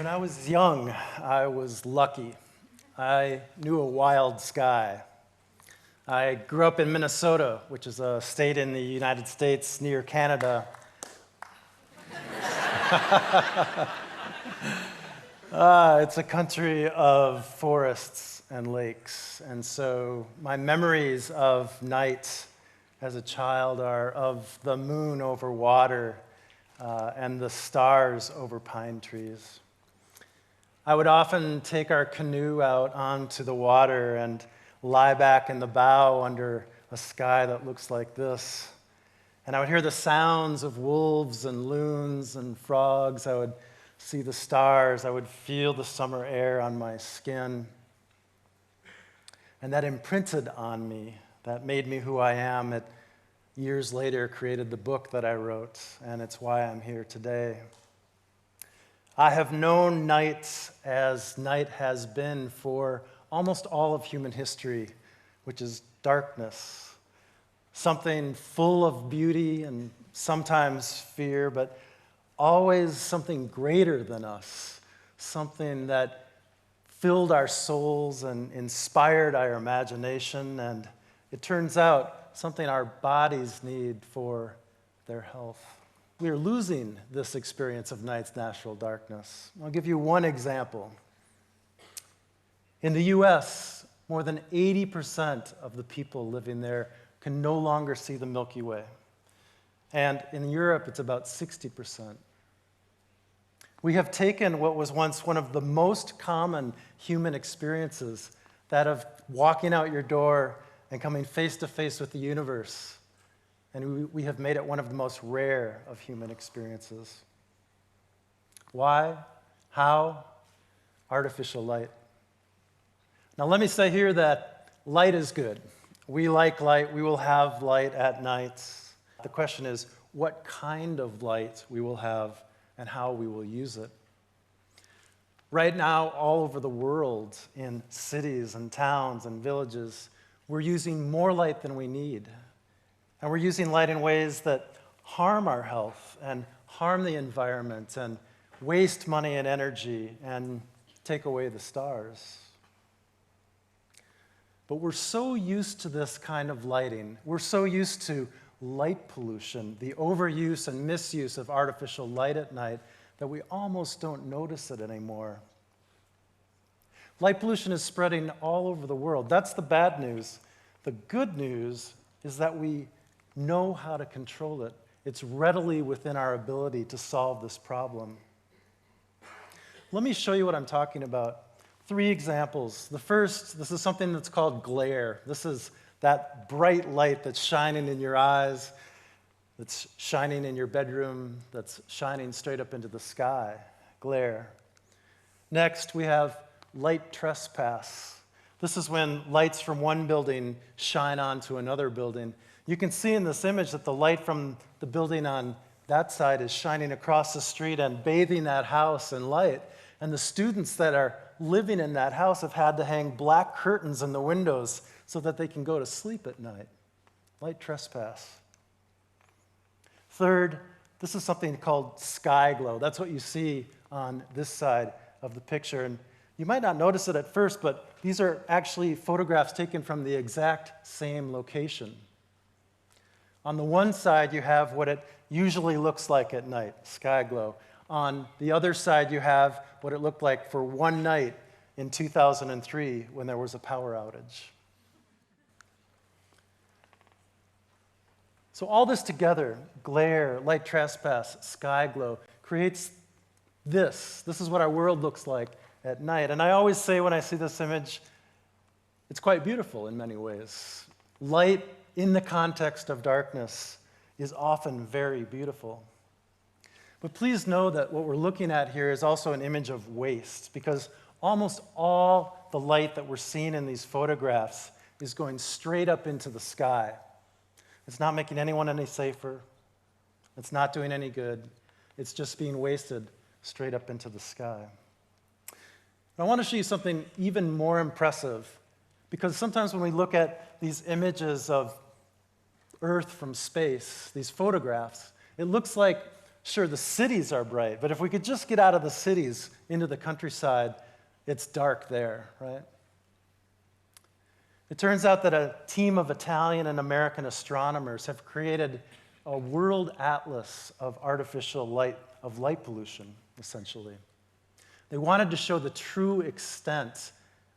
When I was young, I was lucky. I knew a wild sky. I grew up in Minnesota, which is a state in the United States near Canada. It's a country of forests and lakes, and so my memories of nights as a child are of the moon over water and the stars over pine trees. I would often take our canoe out onto the water and lie back in the bow under a sky that looks like this. And I would hear the sounds of wolves and loons and frogs. I would see the stars. I would feel the summer air on my skin. And that imprinted on me. That made me who I am. It years later created the book that I wrote, and it's why I'm here today. I have known night as night has been for almost all of human history, which is darkness. Something full of beauty and sometimes fear, but always something greater than us, something that filled our souls and inspired our imagination, and it turns out something our bodies need for their health. We are losing this experience of night's natural darkness. I'll give you one example. In the US, more than 80% of the people living there can no longer see the Milky Way. And in Europe, it's about 60%. We have taken what was once one of the most common human experiences, that of walking out your door and coming face to face with the universe, and we have made it one of the most rare of human experiences. Why? How? Artificial light. Now let me say here that light is good. We like light. We will have light at night. The question is what kind of light we will have and how we will use it. Right now, all over the world, in cities and towns and villages, we're using more light than we need. And we're using light in ways that harm our health and harm the environment and waste money and energy and take away the stars. But we're so used to this kind of lighting. We're so used to light pollution, the overuse and misuse of artificial light at night, that we almost don't notice it anymore. Light pollution is spreading all over the world. That's the bad news. The good news is that we know how to control it. It's readily within our ability to solve this problem. Let me show you what I'm talking about. 3 examples. The first, this is something that's called glare. This is that bright light that's shining in your eyes, that's shining in your bedroom, that's shining straight up into the sky. Glare. Next, we have light trespass. This is when lights from one building shine onto another building. You can see in this image that the light from the building on that side is shining across the street and bathing that house in light. And the students that are living in that house have had to hang black curtains in the windows so that they can go to sleep at night. Light trespass. Third, this is something called sky glow. That's what you see on this side of the picture. And you might not notice it at first, but these are actually photographs taken from the exact same location. On the one side, you have what it usually looks like at night, sky glow. On the other side, you have what it looked like for one night in 2003 when there was a power outage. So all this together, glare, light trespass, sky glow, creates this. This is what our world looks like at night. And I always say when I see this image, it's quite beautiful in many ways. Light in the context of darkness is often very beautiful. But please know that what we're looking at here is also an image of waste, because almost all the light that we're seeing in these photographs is going straight up into the sky. It's not making anyone any safer. It's not doing any good. It's just being wasted straight up into the sky. I want to show you something even more impressive, because sometimes when we look at these images of Earth from space, these photographs, it looks like Sure, the cities are bright, but if we could just get out of the cities into the countryside, it's dark there, right? It turns out that a team of Italian and American astronomers have created a world atlas of artificial light, of light pollution, essentially. They wanted to show the true extent.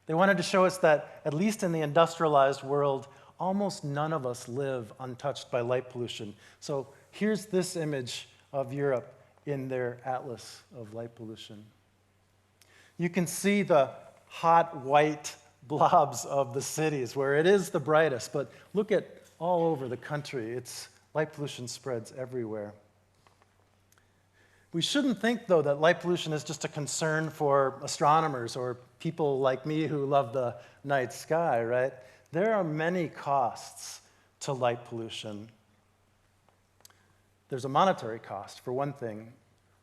They wanted to show us that, at least in the industrialized world, almost none of us live untouched by light pollution. So here's this image of Europe in their atlas of light pollution. You can see the hot white blobs of the cities where it is the brightest, but look at all over the country. Light pollution spreads everywhere. We shouldn't think, though, that light pollution is just a concern for astronomers or people like me who love the night sky, right? There are many costs to light pollution. There's a monetary cost, for one thing.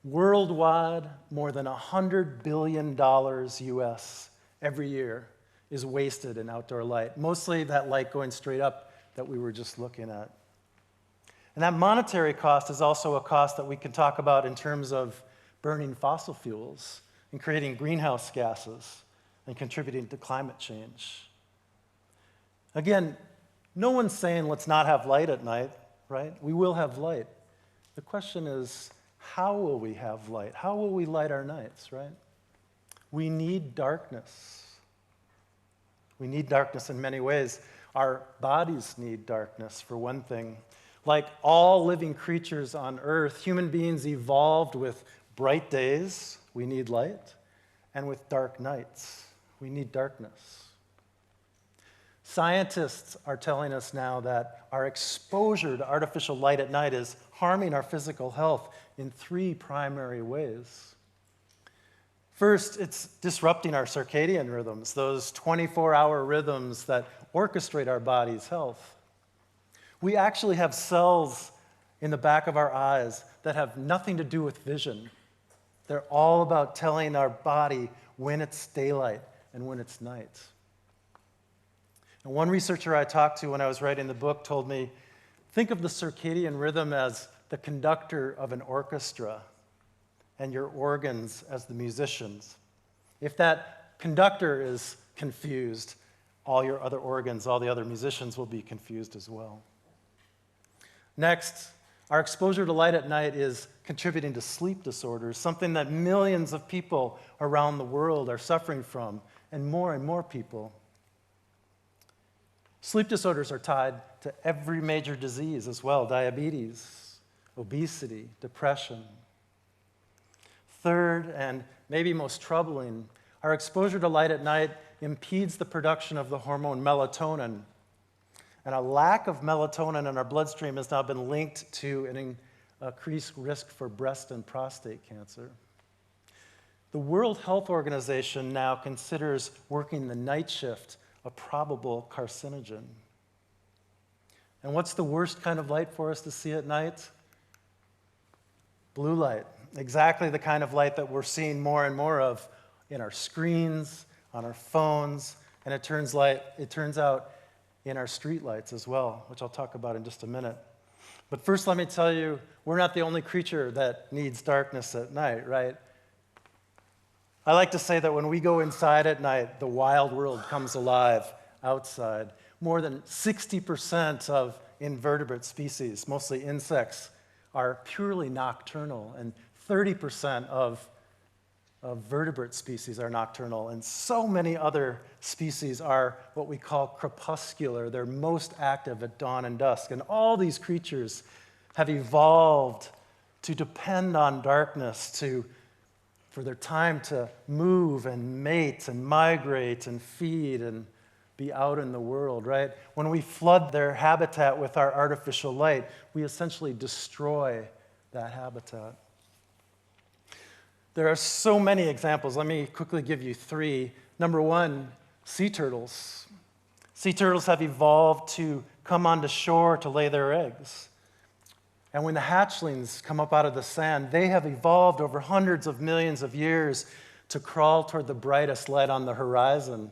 Worldwide, more than $100 billion US every year is wasted in outdoor light, mostly that light going straight up that we were just looking at. And that monetary cost is also a cost that we can talk about in terms of burning fossil fuels and creating greenhouse gases and contributing to climate change. Again, no one's saying let's not have light at night, right? We will have light. The question is, how will we have light? How will we light our nights, right? We need darkness. We need darkness in many ways. Our bodies need darkness, for one thing. Like all living creatures on Earth, human beings evolved with bright days, we need light, and with dark nights, we need darkness. Scientists are telling us now that our exposure to artificial light at night is harming our physical health in 3 primary ways. First, it's disrupting our circadian rhythms, those 24-hour rhythms that orchestrate our body's health. We actually have cells in the back of our eyes that have nothing to do with vision. They're all about telling our body when it's daylight and when it's night. And one researcher I talked to when I was writing the book told me, think of the circadian rhythm as the conductor of an orchestra and your organs as the musicians. If that conductor is confused, all your other organs, all the other musicians will be confused as well. Next, our exposure to light at night is contributing to sleep disorders, something that millions of people around the world are suffering from, and more people. Sleep disorders are tied to every major disease as well: diabetes, obesity, depression. Third, and maybe most troubling, our exposure to light at night impedes the production of the hormone melatonin. And a lack of melatonin in our bloodstream has now been linked to an increased risk for breast and prostate cancer. The World Health Organization now considers working the night shift a probable carcinogen. And what's the worst kind of light for us to see at night? Blue light. Exactly the kind of light that we're seeing more and more of in our screens, on our phones, and it turns out in our street lights as well, which I'll talk about in just a minute. But first, let me tell you, we're not the only creature that needs darkness at night, right? I like to say that when we go inside at night, the wild world comes alive outside. More than 60% of invertebrate species, mostly insects, are purely nocturnal, and 30% of vertebrate species are nocturnal, and so many other species are what we call crepuscular. They're most active at dawn and dusk, and all these creatures have evolved to depend on darkness for their time to move and mate and migrate and feed and be out in the world, right? When we flood their habitat with our artificial light, we essentially destroy that habitat. There are so many examples. Let me quickly give you 3. Number 1, sea turtles. Sea turtles have evolved to come onto shore to lay their eggs. And when the hatchlings come up out of the sand, they have evolved over hundreds of millions of years to crawl toward the brightest light on the horizon,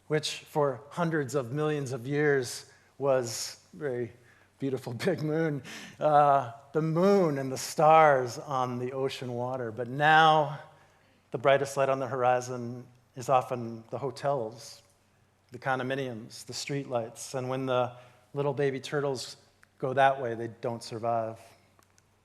which for hundreds of millions of years was very beautiful big moon, the moon and the stars on the ocean water. But now, the brightest light on the horizon is often the hotels, the condominiums, the street lights. And when the little baby turtles go that way, they don't survive.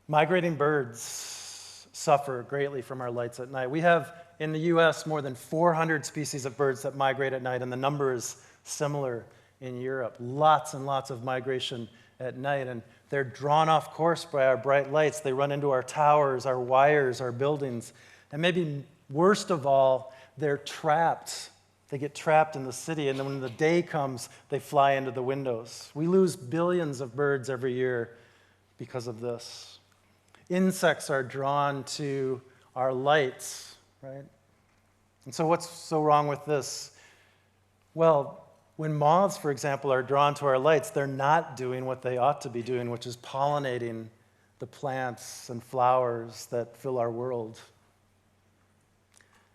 Migrating birds suffer greatly from our lights at night. We have, in the US, more than 400 species of birds that migrate at night, and the number is similar in Europe. Lots and lots of migration at night, and they're drawn off course by our bright lights. They run into our towers, our wires, our buildings, and maybe worst of all, they're trapped. They get trapped in the city, and then when the day comes, they fly into the windows. We lose billions of birds every year because of this. Insects are drawn to our lights, right? And so what's so wrong with this? Well, when moths, for example, are drawn to our lights, they're not doing what they ought to be doing, which is pollinating the plants and flowers that fill our world.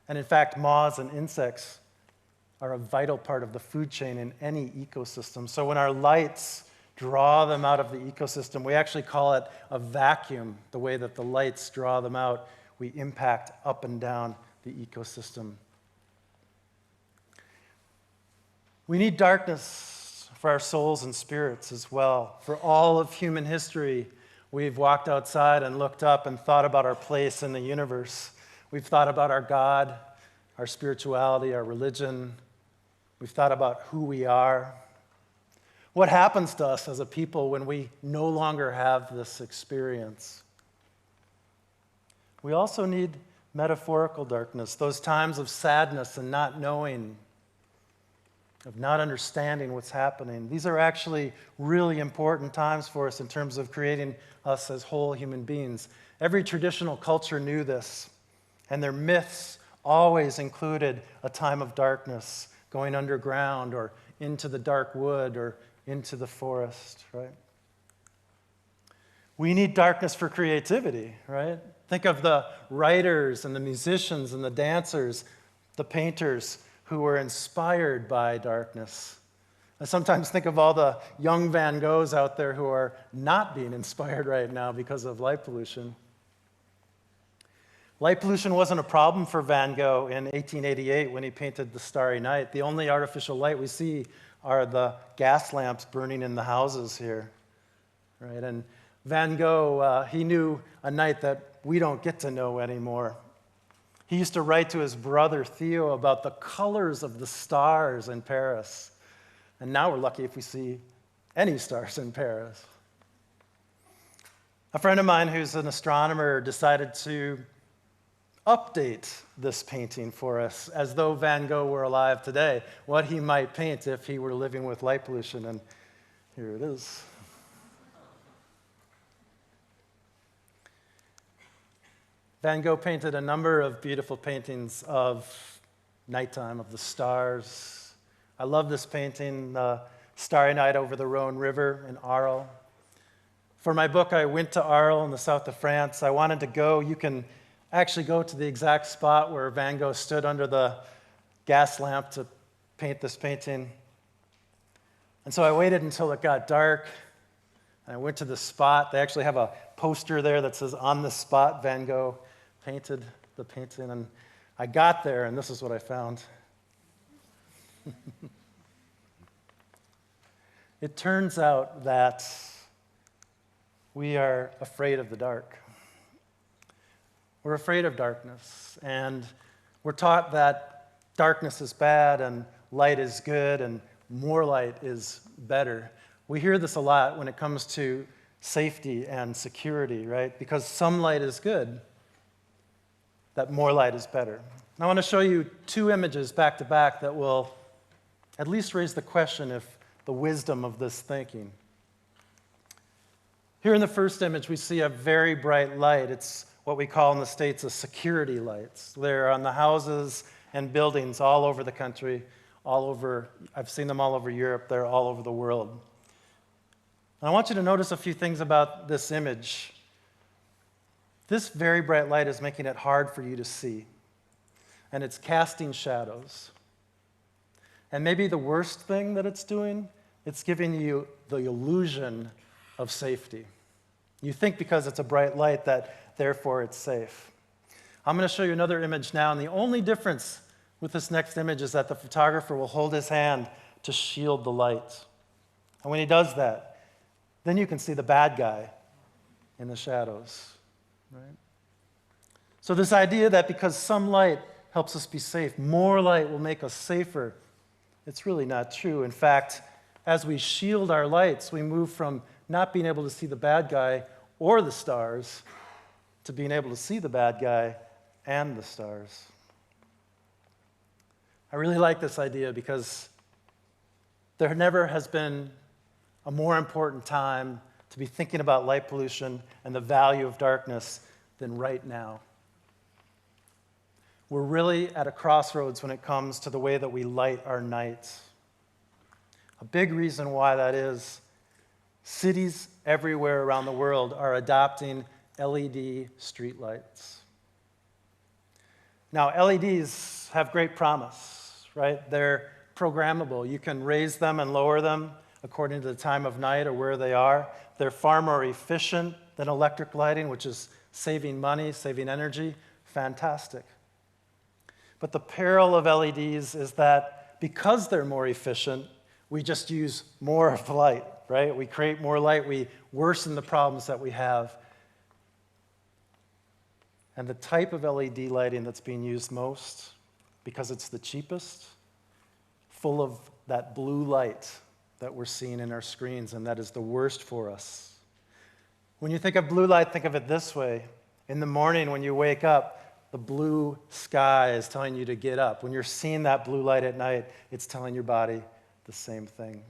And in fact, moths and insects are a vital part of the food chain in any ecosystem. So when our lights draw them out of the ecosystem, we actually call it a vacuum. The way that the lights draw them out, we impact up and down the ecosystem. We need darkness for our souls and spirits as well. For all of human history, we've walked outside and looked up and thought about our place in the universe. We've thought about our God, our spirituality, our religion. We've thought about who we are. What happens to us as a people when we no longer have this experience? We also need metaphorical darkness, those times of sadness and not knowing, of not understanding what's happening. These are actually really important times for us in terms of creating us as whole human beings. Every traditional culture knew this, and their myths always included a time of darkness, going underground or into the dark wood or into the forest, right? We need darkness for creativity, right? Think of the writers and the musicians and the dancers, the painters who were inspired by darkness. I sometimes think of all the young Van Goghs out there who are not being inspired right now because of light pollution. Light pollution wasn't a problem for Van Gogh in 1888 when he painted The Starry Night. The only artificial light we see are the gas lamps burning in the houses here, right? And Van Gogh, he knew a night that we don't get to know anymore. He used to write to his brother Theo about the colors of the stars in Paris. And now we're lucky if we see any stars in Paris. A friend of mine who's an astronomer decided to update this painting for us as though Van Gogh were alive today, what he might paint if he were living with light pollution. And here it is. Van Gogh painted a number of beautiful paintings of nighttime, of the stars. I love this painting, Starry Night over the Rhone River in Arles. For my book, I went to Arles in the south of France. I wanted to go. You can actually go to the exact spot where Van Gogh stood under the gas lamp to paint this painting. And so I waited until it got dark, and I went to the spot. They actually have a poster there that says, "On the spot, Van Gogh painted the painting." And I got there, and this is what I found. It turns out that we are afraid of the dark. We're afraid of darkness, and we're taught that darkness is bad and light is good and more light is better. We hear this a lot when it comes to safety and security, right? Because some light is good, that more light is better. And I want to show you two images back to back that will at least raise the question if the wisdom of this thinking. Here in the first image, we see a very bright light. It's what we call in the States a security lights. They're on the houses and buildings all over the country, all over, I've seen them all over Europe, they're all over the world. And I want you to notice a few things about this image. This very bright light is making it hard for you to see, and it's casting shadows. And maybe the worst thing that it's doing, it's giving you the illusion of safety. You think because it's a bright light that therefore it's safe. I'm going to show you another image now, and the only difference with this next image is that the photographer will hold his hand to shield the light. And when he does that, then you can see the bad guy in the shadows, right? So this idea that because some light helps us be safe, more light will make us safer, it's really not true. In fact, as we shield our lights, we move from not being able to see the bad guy or the stars to being able to see the bad guy and the stars. I really like this idea because there never has been a more important time to be thinking about light pollution and the value of darkness than right now. We're really at a crossroads when it comes to the way that we light our nights. A big reason why that is, cities everywhere around the world are adopting LED streetlights. Now, LEDs have great promise, right? They're programmable. You can raise them and lower them according to the time of night or where they are. They're far more efficient than electric lighting, which is saving money, saving energy. Fantastic. But the peril of LEDs is that because they're more efficient, we just use more of the light, right? We create more light, we worsen the problems that we have. And the type of LED lighting that's being used most, because it's the cheapest, full of that blue light that we're seeing in our screens, and that is the worst for us. When you think of blue light, think of it this way. In the morning when you wake up, the blue sky is telling you to get up. When you're seeing that blue light at night, it's telling your body the same thing.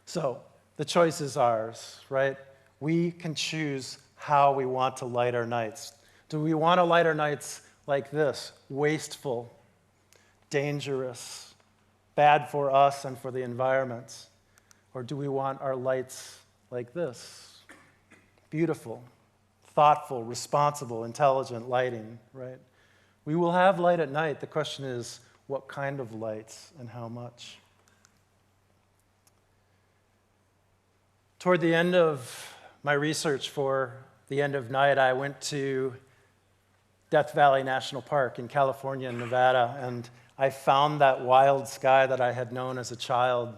So the choice is ours, right? We can choose how we want to light our nights. Do we want to light our nights like this, wasteful, dangerous, bad for us and for the environment? Or do we want our lights like this, beautiful, thoughtful, responsible, intelligent lighting, right? We will have light at night. The question is, what kind of lights and how much? Toward the end of my research for the end of night, I went to Death Valley National Park in California and Nevada, and I found that wild sky that I had known as a child.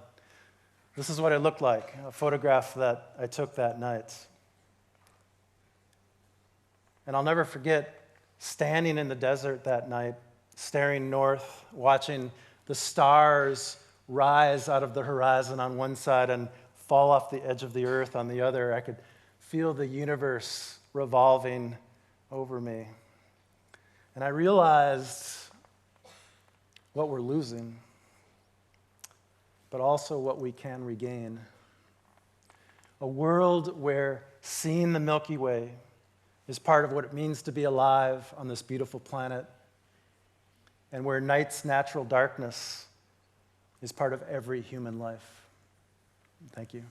This is what it looked like, a photograph that I took that night. And I'll never forget standing in the desert that night, staring north, watching the stars rise out of the horizon on one side and fall off the edge of the earth on the other. I could feel the universe revolving over me. And I realized what we're losing, but also what we can regain. A world where seeing the Milky Way is part of what it means to be alive on this beautiful planet, and where night's natural darkness is part of every human life. Thank you.